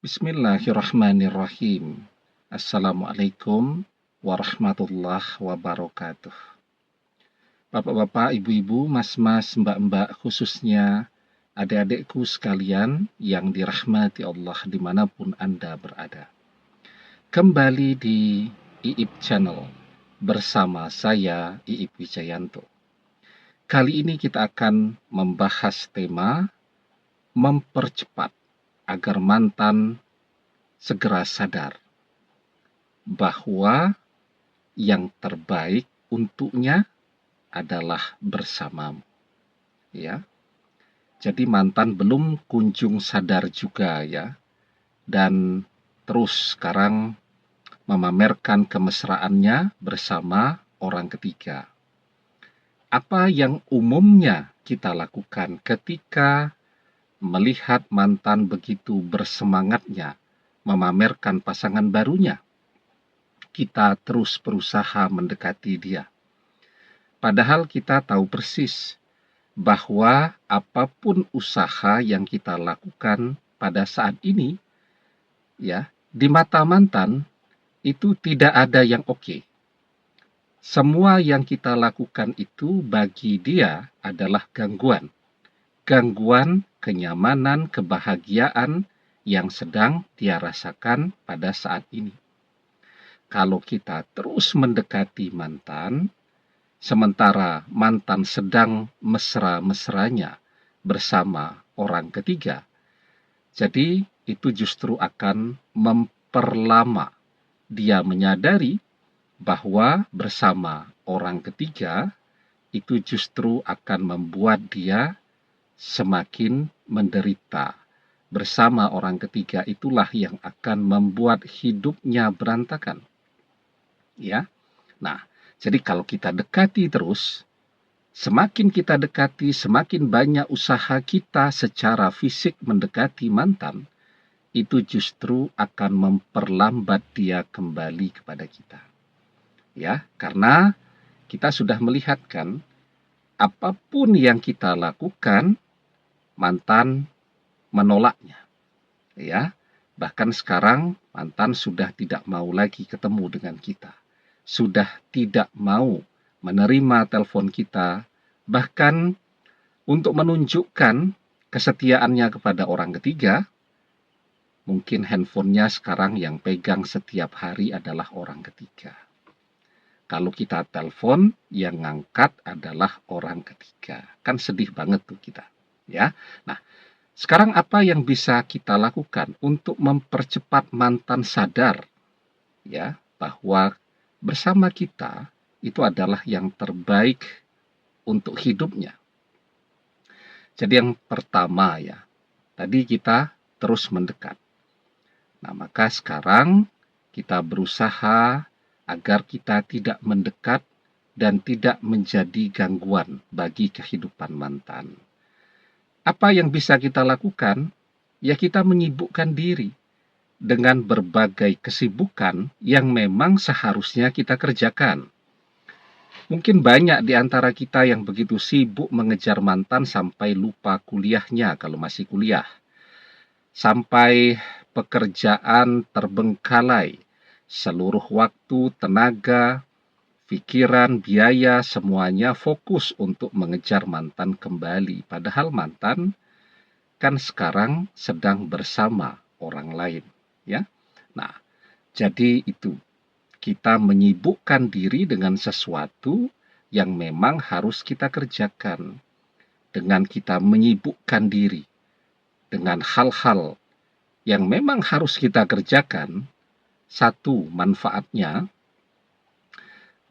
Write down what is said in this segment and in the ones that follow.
Bismillahirrahmanirrahim. Assalamualaikum warahmatullahi wabarakatuh. Bapak-bapak, ibu-ibu, mas-mas, mbak-mbak, khususnya adik-adikku sekalian yang dirahmati Allah dimanapun Anda berada. Kembali di Iip Channel bersama saya, Iip Wijayanto. Kali ini kita akan membahas tema mempercepat agar mantan segera sadar bahwa yang terbaik untuknya adalah bersamamu. Ya. Jadi mantan belum kunjung sadar juga ya. Dan terus sekarang memamerkan kemesraannya bersama orang ketiga. Apa yang umumnya kita lakukan ketika melihat mantan begitu bersemangatnya memamerkan pasangan barunya? Kita terus berusaha mendekati dia. Padahal kita tahu persis bahwa apapun usaha yang kita lakukan pada saat ini, ya, di mata mantan itu tidak ada yang oke. Semua yang kita lakukan itu bagi dia adalah gangguan. Gangguan kenyamanan, kebahagiaan yang sedang dia rasakan pada saat ini. Kalau kita terus mendekati mantan, sementara mantan sedang mesra-mesranya bersama orang ketiga, jadi itu justru akan memperlama dia menyadari bahwa bersama orang ketiga itu justru akan membuat dia semakin menderita. Bersama orang ketiga itulah yang akan membuat hidupnya berantakan. Ya. Nah, jadi kalau kita dekati terus, semakin kita dekati, semakin banyak usaha kita secara fisik mendekati mantan, itu justru akan memperlambat dia kembali kepada kita. Ya, karena kita sudah melihat kan, apapun yang kita lakukan, mantan menolaknya. Ya, bahkan sekarang mantan sudah tidak mau lagi ketemu dengan kita. Sudah tidak mau menerima telepon kita, bahkan untuk menunjukkan kesetiaannya kepada orang ketiga, mungkin handphonenya sekarang yang pegang setiap hari adalah orang ketiga. Kalau kita telepon, yang ngangkat adalah orang ketiga. Kan sedih banget tuh kita. Ya. Nah, sekarang apa yang bisa kita lakukan untuk mempercepat mantan sadar ya bahwa bersama kita itu adalah yang terbaik untuk hidupnya. Jadi yang pertama ya, tadi kita terus mendekat. Nah, maka sekarang kita berusaha agar kita tidak mendekat dan tidak menjadi gangguan bagi kehidupan mantan. Apa yang bisa kita lakukan? Ya kita menyibukkan diri dengan berbagai kesibukan yang memang seharusnya kita kerjakan. Mungkin banyak di antara kita yang begitu sibuk mengejar mantan sampai lupa kuliahnya kalau masih kuliah. Sampai pekerjaan terbengkalai, seluruh waktu, tenaga, pikiran, biaya, semuanya fokus untuk mengejar mantan kembali. Padahal mantan kan sekarang sedang bersama orang lain. Ya, nah, jadi itu kita menyibukkan diri dengan sesuatu yang memang harus kita kerjakan. Dengan kita menyibukkan diri dengan hal-hal yang memang harus kita kerjakan, satu manfaatnya,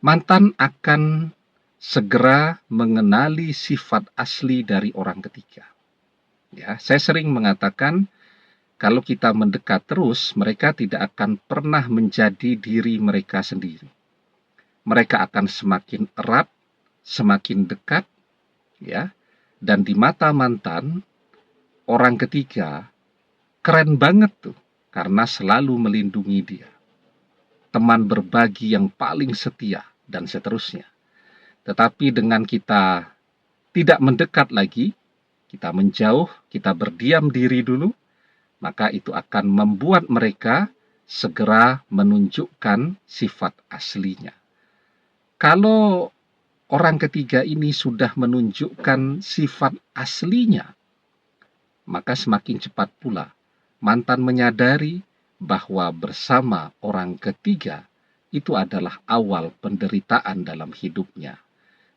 mantan akan segera mengenali sifat asli dari orang ketiga. Ya, saya sering mengatakan, kalau kita mendekat terus, mereka tidak akan pernah menjadi diri mereka sendiri. Mereka akan semakin erat, semakin dekat, ya. Dan di mata mantan, orang ketiga keren banget tuh, karena selalu melindungi dia. Teman berbagi yang paling setia, dan seterusnya. Tetapi dengan kita tidak mendekat lagi, kita menjauh, kita berdiam diri dulu, maka itu akan membuat mereka segera menunjukkan sifat aslinya. Kalau orang ketiga ini sudah menunjukkan sifat aslinya, maka semakin cepat pula mantan menyadari bahwa bersama orang ketiga itu adalah awal penderitaan dalam hidupnya.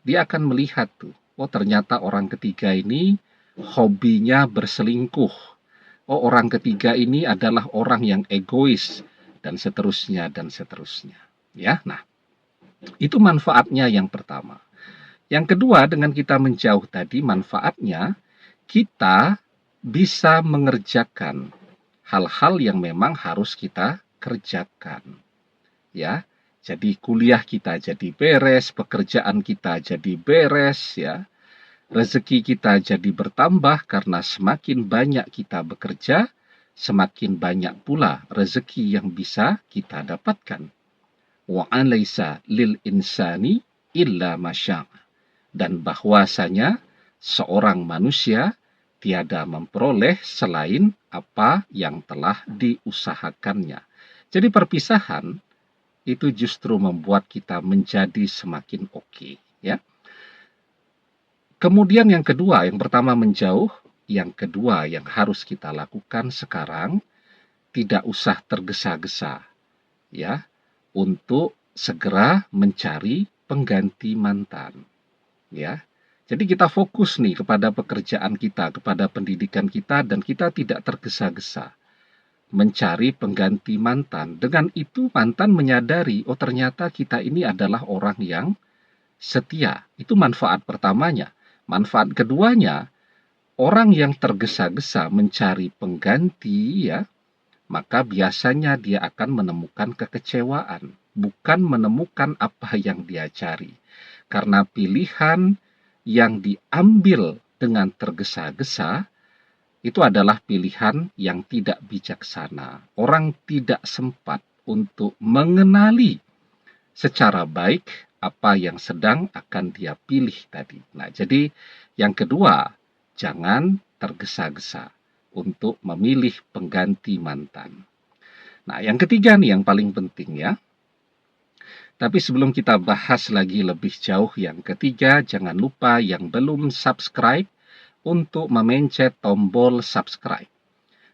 Dia akan melihat tuh, oh ternyata orang ketiga ini hobinya berselingkuh. Oh orang ketiga ini adalah orang yang egois, dan seterusnya dan seterusnya. Ya, nah itu manfaatnya yang pertama. Yang kedua, dengan kita menjauh tadi, manfaatnya kita bisa mengerjakan hal-hal yang memang harus kita kerjakan. Ya, jadi kuliah kita jadi beres, pekerjaan kita jadi beres, ya. Rezeki kita jadi bertambah karena semakin banyak kita bekerja, semakin banyak pula rezeki yang bisa kita dapatkan. Wa alaysa lil insani illa masya'. Dan bahwasanya seorang manusia tiada memperoleh selain apa yang telah diusahakannya. Jadi perpisahan itu justru membuat kita menjadi semakin oke, ya. Kemudian yang kedua, yang pertama menjauh, yang kedua yang harus kita lakukan sekarang, tidak usah tergesa-gesa, ya, untuk segera mencari pengganti mantan, ya. Jadi kita fokus nih kepada pekerjaan kita, kepada pendidikan kita, dan kita tidak tergesa-gesa mencari pengganti mantan. Dengan itu mantan menyadari, oh ternyata kita ini adalah orang yang setia. Itu manfaat pertamanya. Manfaat keduanya, orang yang tergesa-gesa mencari pengganti, ya, maka biasanya dia akan menemukan kekecewaan, bukan menemukan apa yang dia cari. Karena pilihan yang diambil dengan tergesa-gesa itu adalah pilihan yang tidak bijaksana. Orang tidak sempat untuk mengenali secara baik apa yang sedang akan dia pilih tadi. Nah, jadi yang kedua, jangan tergesa-gesa untuk memilih pengganti mantan. Nah, yang ketiga nih yang paling penting, ya. Tapi sebelum kita bahas lagi lebih jauh yang ketiga, jangan lupa yang belum subscribe untuk memencet tombol subscribe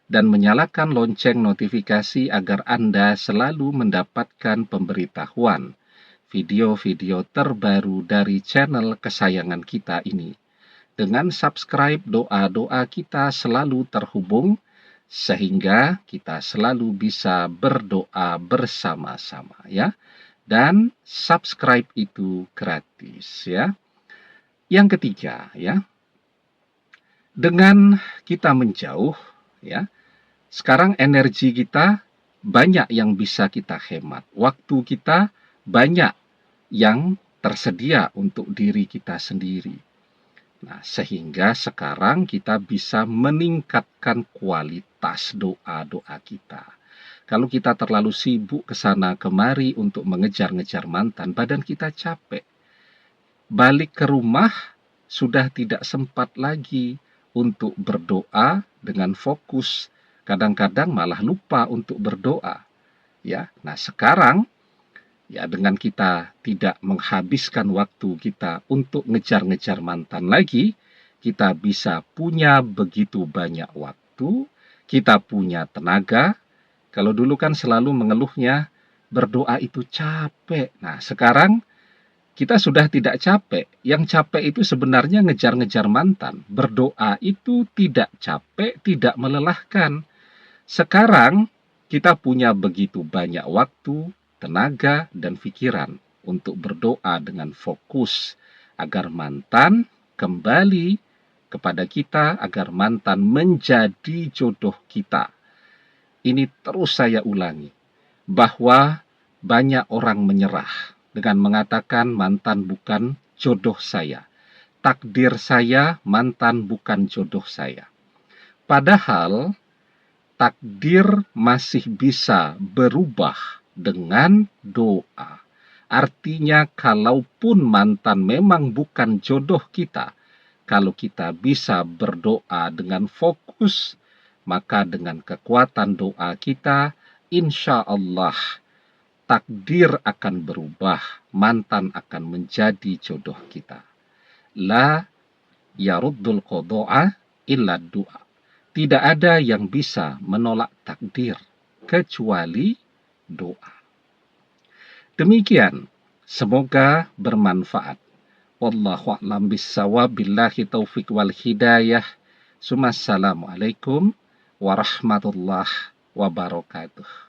dan menyalakan lonceng notifikasi agar Anda selalu mendapatkan pemberitahuan video-video terbaru dari channel kesayangan kita ini. Dengan subscribe, doa-doa kita selalu terhubung sehingga kita selalu bisa berdoa bersama-sama, ya. Dan subscribe itu gratis, ya. Yang ketiga, ya, dengan kita menjauh, ya, sekarang energi kita banyak yang bisa kita hemat, waktu kita banyak yang tersedia untuk diri kita sendiri. Nah, sehingga sekarang kita bisa meningkatkan kualitas doa-doa kita. Kalau kita terlalu sibuk ke sana kemari untuk mengejar-ngejar mantan, badan kita capek. Balik ke rumah sudah tidak sempat lagi untuk berdoa dengan fokus. Kadang-kadang malah lupa untuk berdoa. Ya, nah sekarang ya dengan kita tidak menghabiskan waktu kita untuk ngejar-ngejar mantan lagi, kita bisa punya begitu banyak waktu, kita punya tenaga. Kalau dulu kan selalu mengeluhnya berdoa itu capek. Nah, sekarang kita sudah tidak capek. Yang capek itu sebenarnya ngejar-ngejar mantan. Berdoa itu tidak capek, tidak melelahkan. Sekarang kita punya begitu banyak waktu, tenaga, dan pikiran untuk berdoa dengan fokus agar mantan kembali kepada kita, agar mantan menjadi jodoh kita. Ini terus saya ulangi, bahwa banyak orang menyerah dengan mengatakan mantan bukan jodoh saya. Takdir saya, mantan bukan jodoh saya. Padahal takdir masih bisa berubah dengan doa. Artinya kalaupun mantan memang bukan jodoh kita, kalau kita bisa berdoa dengan fokus, maka dengan kekuatan doa kita, insya Allah takdir akan berubah, mantan akan menjadi jodoh kita. La yaruddul qada'a illa du'a. Tidak ada yang bisa menolak takdir kecuali doa. Demikian, semoga bermanfaat. Wallahu a'lam bissawab, billahi taufik wal hidayah. Assalamualaikum warahmatullahi wabarakatuh.